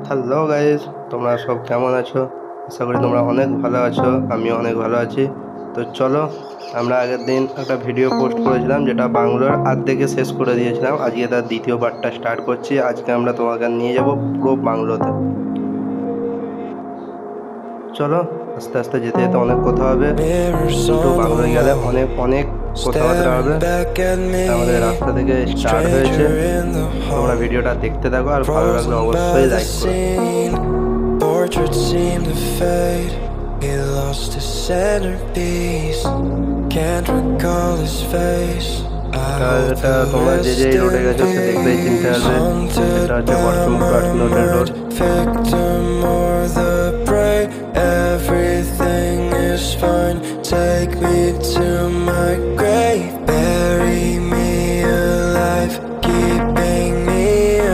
Hello guys, তোমরা সব কেমন আছো? আশা করি তোমরা অনেক ভালো আছো। আমিও অনেক ভালো আছি। তো চলো, আমরা আগের দিন একটা ভিডিও পোস্ট করেছিলাম যেটা বাংলোর আর্ধেকে শেষ করে দিয়েছিলাম। আজকে তার দ্বিতীয় পার্টটা স্টার্ট করছি। আজকে আমরা তোমাকে নিয়ে যাব পুরো বাংলোতে। চলো, আস্তে আস্তে যেতে যেতে অনেক কথা হবে, কিন্তু বাংলোয় গেলে অনেক অনেক কথাবার্তা হবে। আমাদের রাস্তা থেকে স্টার্ট হয়েছে। তোমরা ভিডিওটা দেখতে থাকো, আর ভালো লাগলে অবশ্যই লাইক করো। Portraits seem to fade. He lost his centerpiece. Can't recall his face. এটা তোমরা যে যে রোডে গেছো সে দেখলেই চিনতে পারবে। এটা হচ্ছে বর্তমান কাঠনোটের road. Victim or the prey, everything is fine. Take me to my grave, bury me alive, keeping me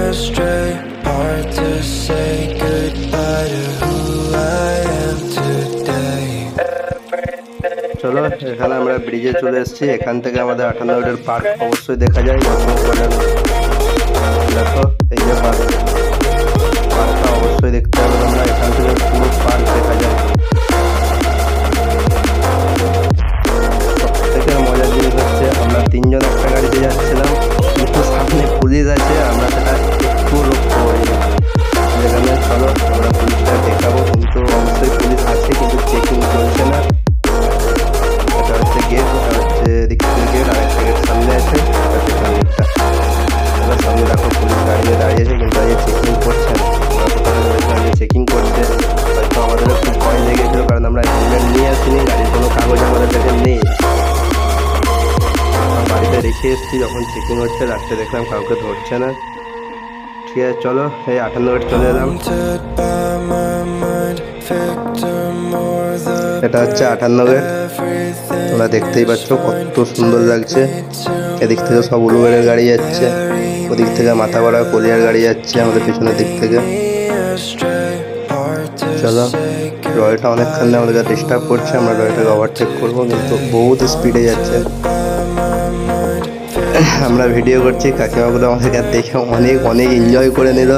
astray. Hard to say goodbye to who I am today. চলো, এখানে আমরা ব্রিজে চলে এসেছি। এখান থেকে আমাদের 58 রোডের পার্ক অবশ্যই দেখা যায়। দেখো, এই যে পার্কটা অবশ্যই দেখতে হবে তোমরা। এখান থেকে পুরো পার্ক দেখা যায়। সবথেকে মজার জিনিস হচ্ছে, আমরা তিনজন একটা গাড়িতে যাচ্ছিলাম, কিন্তু সামনে পুলিশ আছে। আমরা সেটা একটু লক্ষ্য করিনি। যেখানে চলো আমরা পুলিশটা দেখাবো, কিন্তু অবশ্যই পুলিশ আছে, কিন্তু চেকিং চলছে না। এটা হচ্ছে গেট, এটা হচ্ছে দিক থেকে গেট, আর একটা গেট সামনে আছে, পেছনের গেটটা। এবার সামনে দেখো পুলিশ দাঁড়িয়ে দাঁড়িয়েছে, কিন্তু আজকে চেকিং করছে না। আমরা চেকিং করছে, হয়তো আমাদের খুব ভয় লেগেছিল, কারণ আমরা হেলমেট নিয়ে আসিনি, গাড়ির কোনো কাগজ আমাদের কাছে নেই। বাড়িতে রেখে এসেছি, যখন চেকিং হচ্ছে রাস্তায় দেখলাম কাউকে ধরছে না। ঠিক আছে, চলো এই 58 রোড চলে এলাম। এটা হচ্ছে 58 গেট। তোমরা দেখতেই পাচ্ছ কত সুন্দর লাগছে। এদিক থেকে সব উলুবেড়ের গাড়ি যাচ্ছে, ওদিক থেকে মাথাপাড়া কলিয়ার গাড়ি যাচ্ছে আমাদের পিছনের দিক থেকে। চলো, রয়টা অনেকক্ষণ আমাদেরকে ডিস্টার্ব করছে। আমরা রয়টাকে ওভারটেক করবো, কিন্তু বহুত স্পিডে যাচ্ছে। আমরা ভিডিও করছি, কাকিমাগুলো আমাদেরকে দেখে অনেক অনেক এনজয় করে নিল।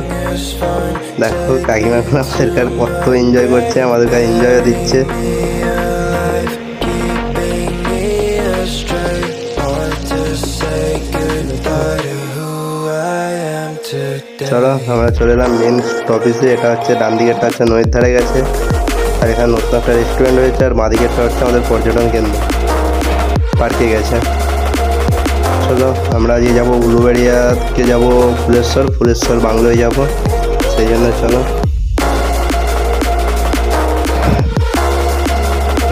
দেখো কাকিমাগুলো আমাদেরকে কত এনজয় করছে, আমাদেরকে এনজয়ও দিচ্ছে। চলো, আমরা চলে এলাম মেন অফিসে। এটা হচ্ছে ডান দিকেরটা হচ্ছে নদীর ধারে গেছে, আর এখানে নতুন একটা রেস্টুরেন্ট হয়েছে, আর বাঁ দিকেরটা হচ্ছে আমাদের পর্যটন কেন্দ্র পার্কে গেছে। চলো, আমরা আজকে যাবো উলুবেড়িয়াকে, যাবো ফুলেশ্বর বাংলোয় যাব, সেই জন্য চলো।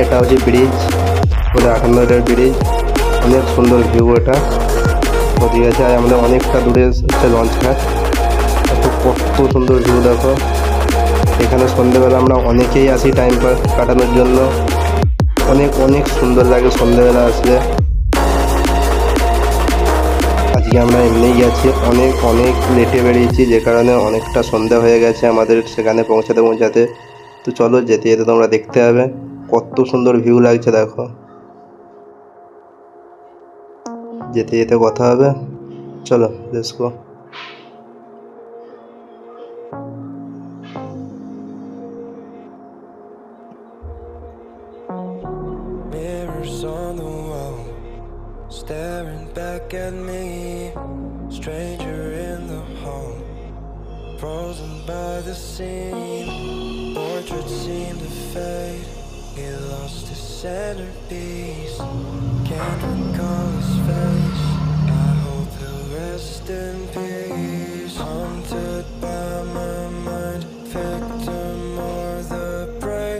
এটা হচ্ছে ব্রিজ, বলে 58 রোডের ব্রিজ। অনেক সুন্দর ভিউ এটা, ওদিকে আছে। আর আমাদের অনেকটা দূরে হচ্ছে লঞ্চ ঘাট। কত সুন্দর ভিউ দেখো। এখানে সন্ধ্যেবেলা আমরা অনেকেই আসি টাইম পাস কাটানোর জন্য। অনেক অনেক সুন্দর লাগে সন্ধ্যেবেলা আসলে। আজকে আমরা এমনিই গেছি, অনেক অনেক লেটে বেরিয়েছি, যে কারণে অনেকটা সন্ধ্যা হয়ে গেছে আমাদের সেখানে পৌঁছাতে। তো চলো, যেতে যেতে তোমরা দেখতে হবে কত সুন্দর ভিউ লাগছে। দেখো, যেতে যেতে কথা হবে। চলো, let's go. Mirrors on the wall, staring back at me. Stranger in the hall, frozen by the scene. Portraits seem to fade. He lost his centerpiece. Can't recall his face. I hope he'll rest in peace. Haunted by my mind, victim or the prey.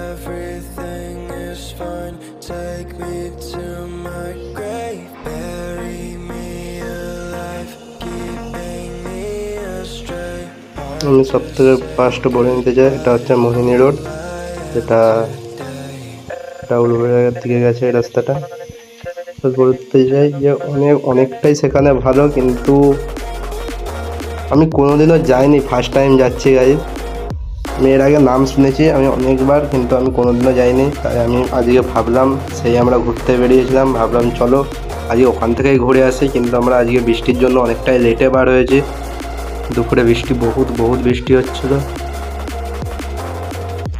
Everything is fine. Take me to my grave, bury me alive, keeping me astray. আমি সব থেকে first বলে নিতে চাই, এটা হচ্ছে মোহিনী road, যেটা উলুবেড়িয়ার দিকে গেছে এই রাস্তাটা। তো বলতে চাই যে অনেকটাই সেখানে ভালো, কিন্তু আমি কোনোদিনও যাইনি, ফার্স্ট টাইম যাচ্ছি গাইজ। আমি এর আগে নাম শুনেছি আমি অনেকবার, কিন্তু আমি কোনোদিনও যাইনি। তাই আমি আজকে ভাবলাম, সেই আমরা ঘুরতে বেরিয়েছিলাম, ভাবলাম চলো আজকে ওখান থেকেই ঘুরে আসি। কিন্তু আমরা আজকে বৃষ্টির জন্য অনেকটাই লেটে বার হয়েছি। দুপুরে বৃষ্টি বহুত বৃষ্টি হচ্ছিল,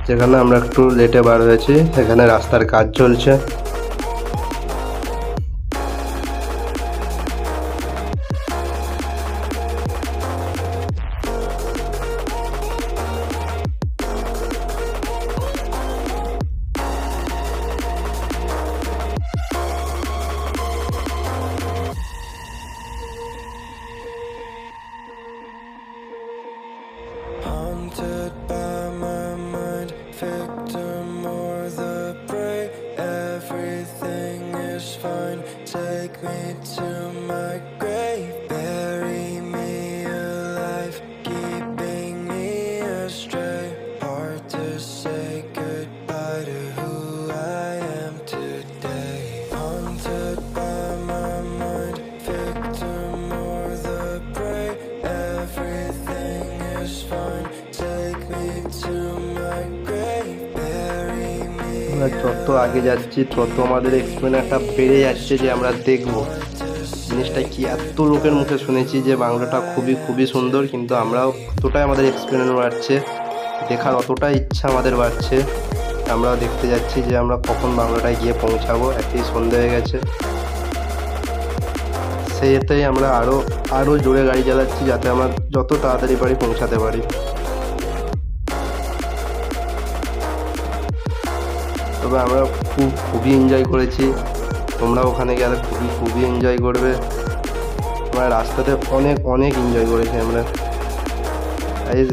যেখানে আমরা একটু লেটে বার হয়েছি। এখানে রাস্তার কাজ চলছে। Haunted by my mind, victim or the prey. Everything is fine. Take me to my grave, bury me alive, keeping me astray. Hard to say goodbye to who I am today. Haunted by my mind, victim or the prey. Everything is fine. Take me to my grave, bury me. আমরা যত আগে যাচ্ছি তত আমাদের এক্সপিরিয়েন্সটা বেড়ে যাচ্ছে, যে আমরা দেখবো জিনিসটা কি। এত লোকের মুখে শুনেছি যে বাংলোটা খুবই সুন্দর, কিন্তু আমরাও অতটাই আমাদের এক্সপিরিয়েন্স বাড়ছে, দেখার অতটাই ইচ্ছা আমাদের বাড়ছে। আমরাও দেখতে যাচ্ছি যে আমরা কখন বাংলোটায় গিয়ে পৌঁছাবো। একই সন্ধে হয়ে গেছে, সেইতেই আমরা আরও জোরে গাড়ি চালাচ্ছি, যাতে আমরা যত তাড়াতাড়ি পারি পৌঁছাতে পারি। তবে আমরা খুবই এনজয় করেছি। তোমরা ওখানে গেলে খুবই এনজয় করবে। আমরা রাস্তাতে অনেক এনজয় করেছি আমরা।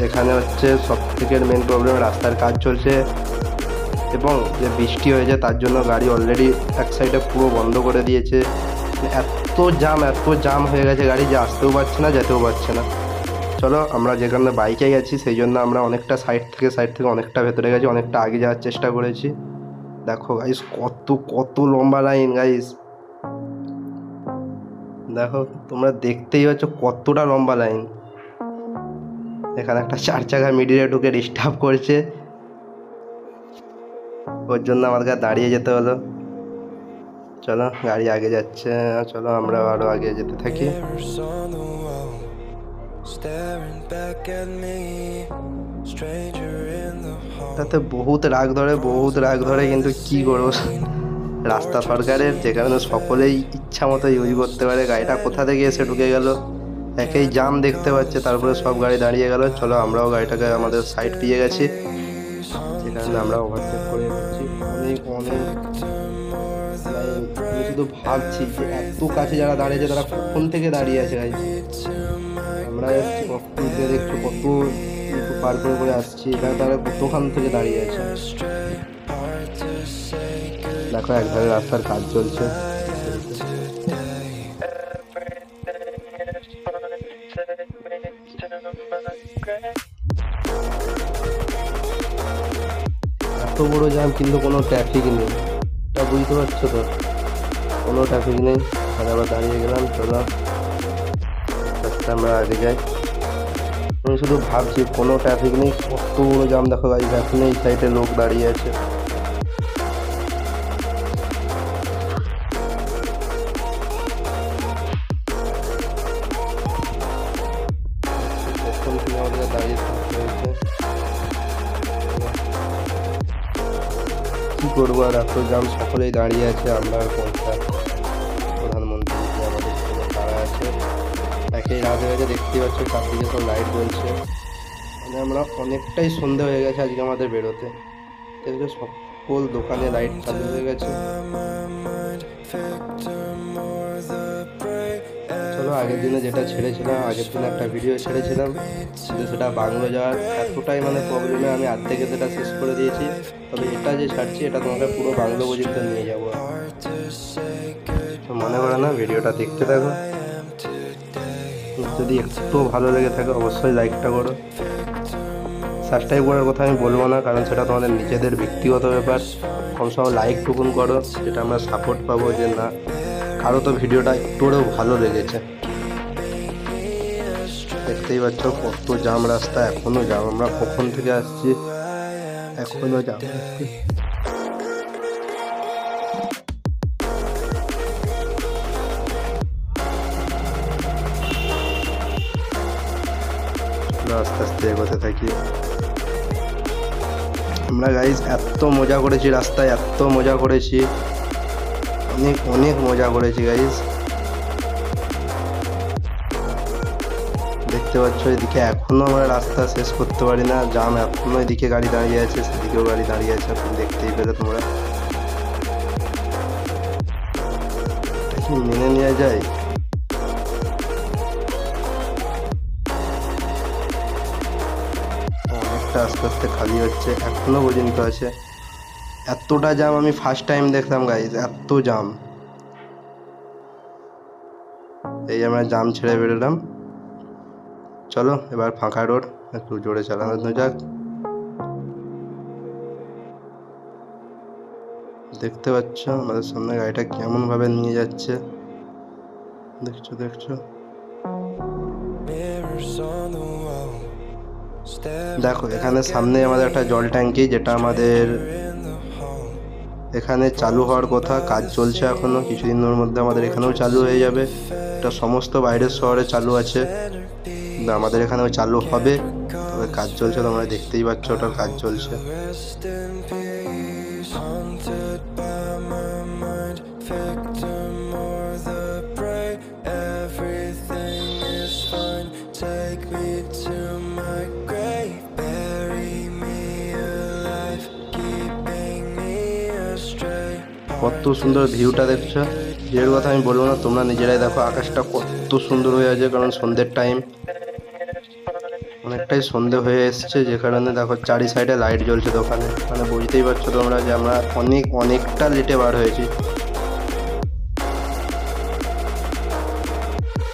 এখানে হচ্ছে সব থেকে মেন প্রবলেম, রাস্তার কাজ চলছে এবং যে বৃষ্টি হয়েছে তার জন্য গাড়ি অলরেডি এক সাইডে পুরো বন্ধ করে দিয়েছে। এত জাম হয়ে গেছে গাড়ি, যে আসতেও পারছে না, যেতেও পারছে না। চলো, আমরা যেখানে বাইকে গেছি সেই জন্য আমরা অনেকটা সাইড থেকে অনেকটা ভেতরে গেছি, অনেকটা আগে যাওয়ার চেষ্টা করেছি। দেখো গাইস, কত লম্বা লাইন গাইস। দেখো, তোমরা দেখতেই পাচ্ছ কতটা লম্বা লাইন। এখানে একটা 4 চাকা মিডিলে ঢুকে ডিস্টার্ব করছে, ওর জন্য আমাদেরকে দাঁড়িয়ে যেতে হলো। চলো, গাড়ি আগে যাচ্ছে, চলো আমরা আরো আগে যেতে থাকি। Mirrors on the wall, staring back at me, stranger in the hall. তাতে বহুত রাগ ধরে, কিন্তু কি করবো, রাস্তা সরকারের, যে কারণে সকলেই ইচ্ছা মতো ইউজ করতে পারে। গাড়িটা কোথা থেকে এসে ঢুকে গেল, একেই জাম দেখতে পাচ্ছে, তারপরে সব গাড়ি দাঁড়িয়ে গেল। চলো, আমরাও গাড়িটাকে আমাদের সাইড পেয়ে গেছি, যে কারণে আমরা ওভারটেক করে যাচ্ছি। আমি শুধু ভাবছি যে এত কাছে যারা দাঁড়িয়েছে তারা কখন থেকে দাঁড়িয়ে আছে গাড়ি। আমরা এসছি দেখছো কত পার করে আসছি, এখানে তারা কতখান থেকে দাঁড়িয়ে আছে। দেখো, একধারে রাস্তার কাজ চলছে। এত বড় জ্যাম, কিন্তু কোনো ট্রাফিক নেই, তা বুঝতে পারছো তো, কোনো ট্রাফিক নেই। আবার দাঁড়িয়ে গেলাম। চলো, আমরা আগে যাই। আমি শুধু ভাবছি কোনো ট্রাফিক নেই, কত বড় জ্যাম। দেখো গাড়ি, এখন এই সাইডে লোক দাঁড়িয়ে আছে। কি করবো আর, এত জাম, সকলেই দাঁড়িয়ে আছে। আমরা আর প্রধানমন্ত্রী যে আমাদের কোনো তারা আছে, একই রাত হয়ে গেছে, দেখতেই পাচ্ছ চারদিকে সব লাইট জ্বলছে। মানে আমরা অনেকটাই সন্ধে হয়ে গেছে আজকে আমাদের বেরোতে। দেখছো সকল দোকানে লাইট চালু হয়ে গেছে। চলো, আগের দিনে যেটা ছেড়েছিলাম, আগের দিনে একটা ভিডিও ছেড়েছিলাম, কিন্তু সেটা বাংলো যাওয়ার এতটাই মানে প্রবলেমে আমি থেকে সেটা শেষ করে দিয়েছি। তবে এটা যে ছাড়ছি, এটা তোমাকে পুরো বাংলো পর্যন্ত নিয়ে যাবো। মনে করে না, ভিডিওটা দেখতে থাকো। যদি একটু ভালো লেগে থাকে অবশ্যই লাইকটা করো। সাবস্ক্রাইব করার কথা আমি বলবো না, কারণ সেটা তোমাদের নিজেদের ব্যক্তিগত ব্যাপার। কমসম লাইক টুকুন করো, যেটা আমরা সাপোর্ট পাবো যে না, কারো তো ভিডিওটা একটুও ভালো লেগেছে। দেখতেই পাচ্ছ কত জাম রাস্তা, এখনো জাম। আমরা কখন থেকে আসছি, এখনো জাম। চলো আস্তে আস্তে এগোতে থাকি। আমরা গাইজ এত মজা করেছি রাস্তায়, এত মজা করেছি, অনেক অনেক মজা করেছি গাইজ। দেখতে পাচ্ছ এদিকে এখনো আমরা রাস্তা শেষ করতে পারি না, জাম এখনো, এদিকে গাড়ি দাঁড়িয়ে আছে, সেদিকেও গাড়ি দাঁড়িয়ে আছে, আপনি দেখতেই পেলে তোমরা। কি মেনে নেওয়া যায়? অনেকটা আস্তে আস্তে খালি হচ্ছে, এখনো পর্যন্ত আছে। এতটা জাম আমি ফার্স্ট টাইম দেখলাম গাইজ, এত জাম। এই আমরা জাম ছেড়ে বেরোলাম। চলো এবার ফাঁকা রোড, একটু জোরে চালানো যাক। দেখতে পাচ্ছ আমাদের সামনে গাড়িটা কেমন ভাবে নিয়ে যাচ্ছে, দেখছো দেখছো। দেখো এখানে সামনে আমাদের একটা জল ট্যাঙ্কি, যেটা আমাদের এখানে চালু হওয়ার কথা, কাজ চলছে এখনো, কিছুদিনের মধ্যে আমাদের এখানেও চালু হয়ে যাবে। এটা সমস্ত বাইরের শহরে চালু আছে, আমাদের এখানেও চালু হবে, তবে কাজ চলছে, তোমরা দেখতেই পাচ্ছ ওটার কাজ চলছে। কত সুন্দর ভিউটা দেখছো, ভিউর কথা আমি বলবো না, তোমরা নিজেরাই দেখো আকাশটা কত সুন্দর হয়ে আছে, কারণ সন্ধ্যের টাইম, অনেকটাই সন্ধে হয়ে এসছে, যে কারণে দেখো চারি সাইডে লাইট জ্বলছে দোকানে, মানে বুঝতেই পারছো তোমরা যে আমরা অনেকটা লেটে বার হয়েছি।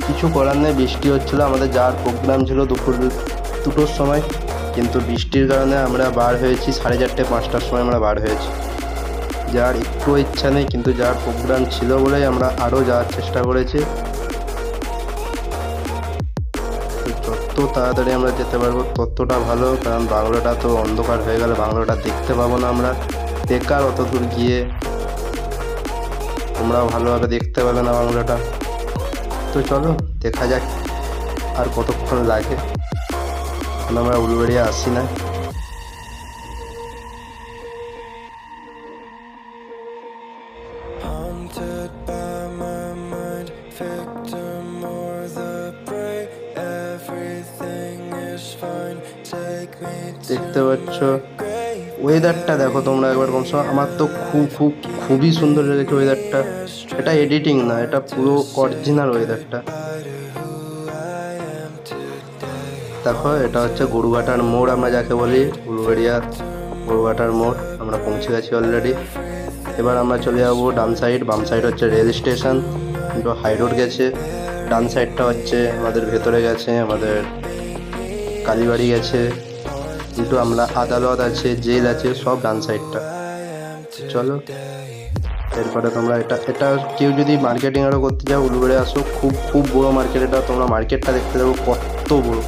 কিছু করার নেই, বৃষ্টি হচ্ছিলো, আমাদের যাওয়ার প্রোগ্রাম ছিল দুপুর 2টোর সময়, কিন্তু বৃষ্টির কারণে আমরা বার হয়েছি 4:30 5টার সময় আমরা বার হয়েছি। যাওয়ার একটু ইচ্ছা নেই, কিন্তু যাওয়ার প্রোগ্রাম ছিল বলেই আমরা আরও যাওয়ার চেষ্টা করেছি। যত তাড়াতাড়ি আমরা যেতে পারবো ততটা ভালো, কারণ বাংলোটা তো অন্ধকার হয়ে গেলে বাংলোটা দেখতে পাবো না আমরা, বেকার অত দূর গিয়ে, তোমরাও ভালোভাবে দেখতে পাবে না বাংলোটা। তো চলো দেখা যাক আর কতক্ষণ লাগে, এখন আমরা উলুবেড়িয়া আসি না। দেখতে পাচ্ছ ওয়েদারটা দেখো তোমরা একবার কমসে কম, আমার তো খুবই সুন্দর লেগেছে ওয়েদারটা, এটা এডিটিং না, এটা পুরো অরিজিনাল ওয়েদারটা। দেখো এটা হচ্ছে গরুঘাটার মোড়, আমরা যাকে বলি উলুবেড়িয়া গরুঘাটার মোড়, আমরা পৌঁছে গেছি অলরেডি। এবার আমরা চলে যাবো ডান সাইড, বাম সাইড হচ্ছে রেল স্টেশন, কিন্তু হাই রোড গেছে, ডান সাইডটা হচ্ছে আমাদের ভেতরে গেছে, আমাদের কালীবাড়ি গেছে, কিন্তু আমরা আদালত আছে, জেল আছে, সব ডান সাইডটা। চলো এরপরে তোমরা এটা কেউ যদি মার্কেটিং আরও করতে যাও উলুবেড়িয়া আসো, খুব বড়ো মার্কেট এটা, তোমরা মার্কেটটা দেখতে যাবো কত বড়ো,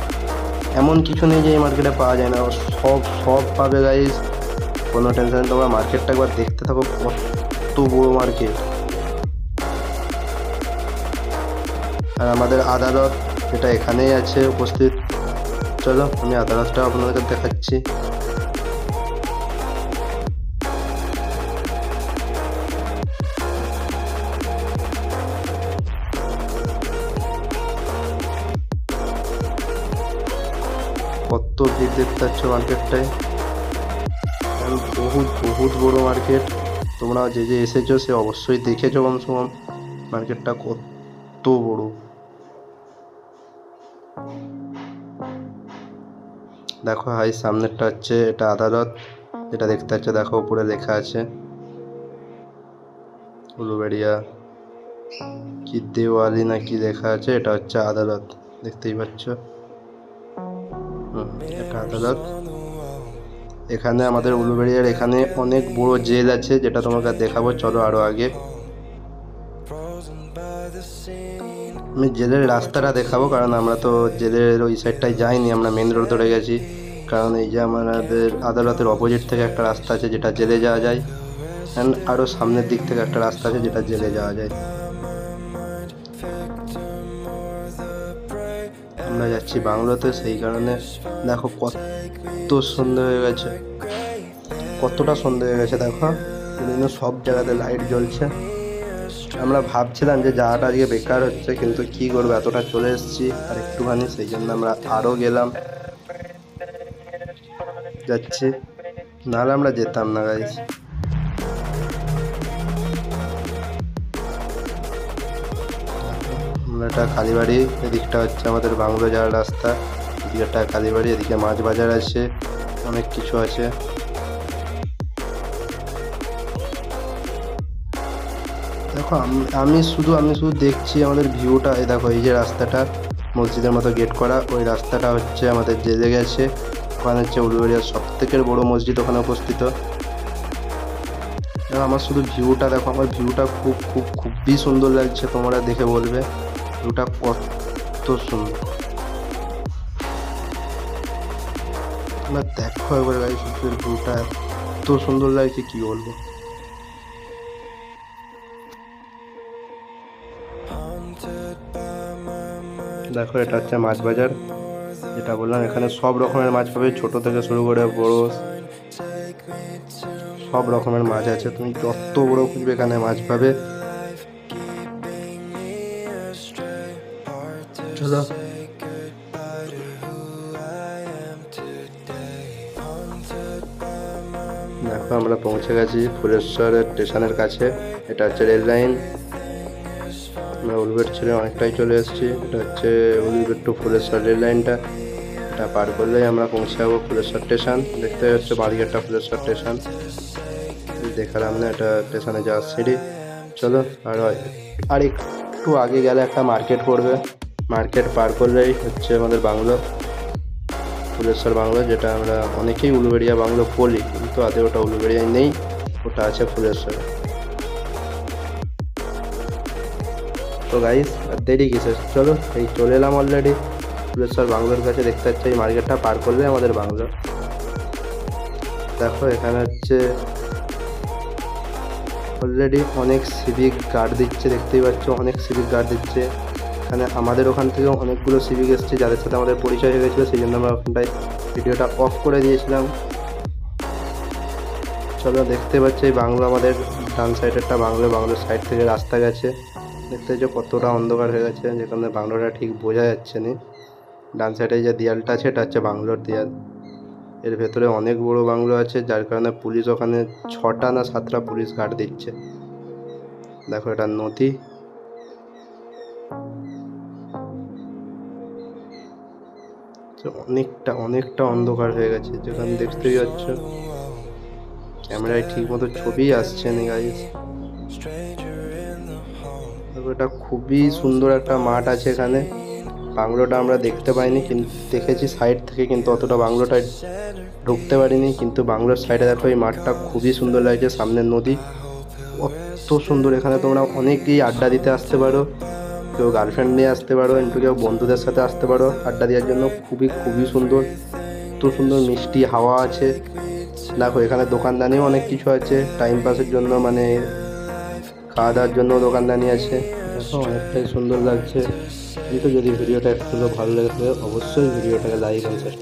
এমন কিছু নেই যে এই মার্কেটে পাওয়া যায় না, সব পাবে গাইজ, কোনো টেনশন, তোমরা মার্কেটটা একবার দেখতে থাকো, কত বড়ো মার্কেট। আর আমাদের আদালত এটা এখানেই আছে উপস্থিত। চলো আমি আদালতটা আপনাদের দেখাচ্ছি। কত ভিড় দেখতে পাচ্ছ মার্কেটটায়, বহুত বড় মার্কেট, তোমরা যে এসেছো সে অবশ্যই দেখেছো কমসে কম মার্কেটটা কত বড়। দেখো হাই সামনেরটা হচ্ছে এটা আদালত, যেটা দেখতে পাচ্ছ দেখো উপরে লেখা আছে উলুবেড়িয়া কি দেওয়ালি না কি লেখা আছে, এটা হচ্ছে আদালত, দেখতেই পাচ্ছ। এটা আদালত, এখানে আমাদের উলুবেড়িয়ার এখানে অনেক বড় জেল আছে, যেটা তোমাকে দেখাবো, চলো আরো আগে। আমি জেলের রাস্তাটা দেখাবো, কারণ আমরা তো জেলের ওই সাইডটায় যাইনি, আমরা মেন রোড ধরে গেছি, কারণ এই যে আমাদের আদালতের অপোজিট থেকে একটা রাস্তা আছে যেটা জেলে যাওয়া যায়, অ্যান্ড আরও সামনের দিক থেকে একটা রাস্তা আছে যেটা জেলে যাওয়া যায়। আমরা যাচ্ছি বাংলোতে, সেই কারণে দেখো কত সন্ধ্যে হয়ে গেছে, কতটা সন্ধ্যে হয়ে গেছে দেখো, বিভিন্ন সব জায়গাতে লাইট জ্বলছে। আমরা ভাবছিলাম যে যাওয়াটা আজকে বেকার হচ্ছে, কিন্তু কি করবো, এতটা চলে এসেছি আর একটুখানি, সেই জন্য আমরা আরও গেলাম, যাচ্ছি, নাহলে আমরা যেতাম না গাইস। আমরা এটা কালীবাড়ি, এদিকটা হচ্ছে আমাদের বাংলো যাওয়ার রাস্তা, এদিকে কালীবাড়ি, এদিকে মাছ বাজার আছে, অনেক কিছু আছে। দেখো আমি শুধু দেখছি আমাদের ভিউটা, এই দেখো এই যে রাস্তাটা মসজিদের মতো গেট করা, ওই রাস্তাটা হচ্ছে আমাদের জেলে গেছে, ওখানে হচ্ছে উলুবেড়িয়ার সব থেকে বড় মসজিদ ওখানে অবস্থিত। আমার শুধু ভিউটা দেখো, আমার ভিউটা খুবই সুন্দর লাগছে, তোমরা দেখে বলবে ভিউটা কত সুন্দর। তোমরা দেখো একবার গাইস, ভিউটা এত সুন্দর লাগছে কি বলবো। দেখো এটা হচ্ছে মাছ বাজার, যেটা বললাম এখানে সব রকমের মাছ পাবে, ছোট থেকে শুরু করে বড় সব রকমের মাছ আছে, তুমি যত বড় খুঁজবে এখানে মাছ পাবে। চলো দেখো আমরা পৌঁছে গেছি ফুলেশ্বরের স্টেশনের কাছে, এটা হচ্ছে রেল লাইন। আমরা উলুবেড় ছেড়ে অনেকটাই চলে এসেছি, এটা হচ্ছে উলুবেড় টু ফুলেশ্বর রেল লাইনটা, এটা পার করলেই আমরা পৌঁছে যাবো ফুলেশ্বর স্টেশন। দেখতে হচ্ছে বাড়িঘাটটা ফুলেশ্বর স্টেশন, দেখালাম না, এটা স্টেশনে যাওয়ার সিঁড়ি। চলো আর একটু আগে গেলে একটা মার্কেট পড়বে, মার্কেট পার করলেই হচ্ছে আমাদের বাংলো, ফুলেশ্বর বাংলো, যেটা আমরা অনেকেই উলুবেড়িয়া বাংলো বলি, কিন্তু আদৌ ওটা উলুবেড়িয়ায় নেই, ওটা আছে ফুলেশ্বরে। তো গাইস আর দেরি কিসের, চলো এই চলে এলাম অলরেডি ফুলেশ্বর বাংলোর কাছে। দেখতে পাচ্ছি এই মার্কেটটা পার করলে আমাদের বাংলো। দেখো এখানে হচ্ছে অলরেডি অনেক সিভিক গার্ড দিচ্ছে, দেখতেই পাচ্ছ অনেক সিভিক গার্ড দিচ্ছে এখানে। আমাদের ওখান থেকেও অনেকগুলো সিভিক এসছে, যাদের সাথে আমাদের পরিচয় হয়ে গেছিলো, সেই জন্য আমরা ওখানটায় ভিডিওটা অফ করে দিয়েছিলাম। চলো দেখতে পাচ্ছি এই বাংলো, আমাদের ডান সাইডেরটা বাংলোর সাইড থেকে রাস্তা গেছে, দেখতে পাচ্ছ কতটা অন্ধকার হয়ে গেছে, যেখানে বাংলোটা ঠিক বোঝা যাচ্ছে না। ডান সাইডে যে দেয়ালটা আছে এটা হচ্ছে বাংলোর দেয়াল, এর ভেতরে অনেক বড় বাংলো আছে, যার কারণে পুলিশ ওখানে 6টা না 7টা পুলিশ গার্ড দিচ্ছে। দেখো এটা নদী, অনেকটা অন্ধকার হয়ে গেছে, যেখানে দেখতেই পাচ্ছ ক্যামেরায় ঠিক মতো ছবি আসছে না গাইস। দেখো এটা খুবই সুন্দর একটা মাঠ আছে এখানে, বাংলোটা আমরা দেখতে পাইনি, কিন্তু দেখেছি সাইড থেকে, কিন্তু অতটা বাংলোটা ঢুকতে পারিনি। কিন্তু বাংলোর সাইডে দেখো এই মাঠটা খুবই সুন্দর লাগছে, সামনে নদী কত সুন্দর। এখানে তোমরা অনেকেই আড্ডা দিতে আসতে পারো, কেউ গার্লফ্রেন্ড নিয়ে আসতে পারো, কিন্তু কেউ বন্ধুদের সাথে আসতে পারো আড্ডা দেওয়ার জন্য, খুবই সুন্দর, এত সুন্দর মিষ্টি হাওয়া আছে। দেখো এখানে দোকানদানিও অনেক কিছু আছে টাইম পাসের জন্য, মানে খাওয়া দাওয়ার জন্য দোকানদানি আছে। দেখো অনেকটাই সুন্দর লাগছে। কিন্তু যদি ভিডিওটা একটু ভালো লেগে থাকে অবশ্যই ভিডিওটাকে লাইক এবং শেয়ার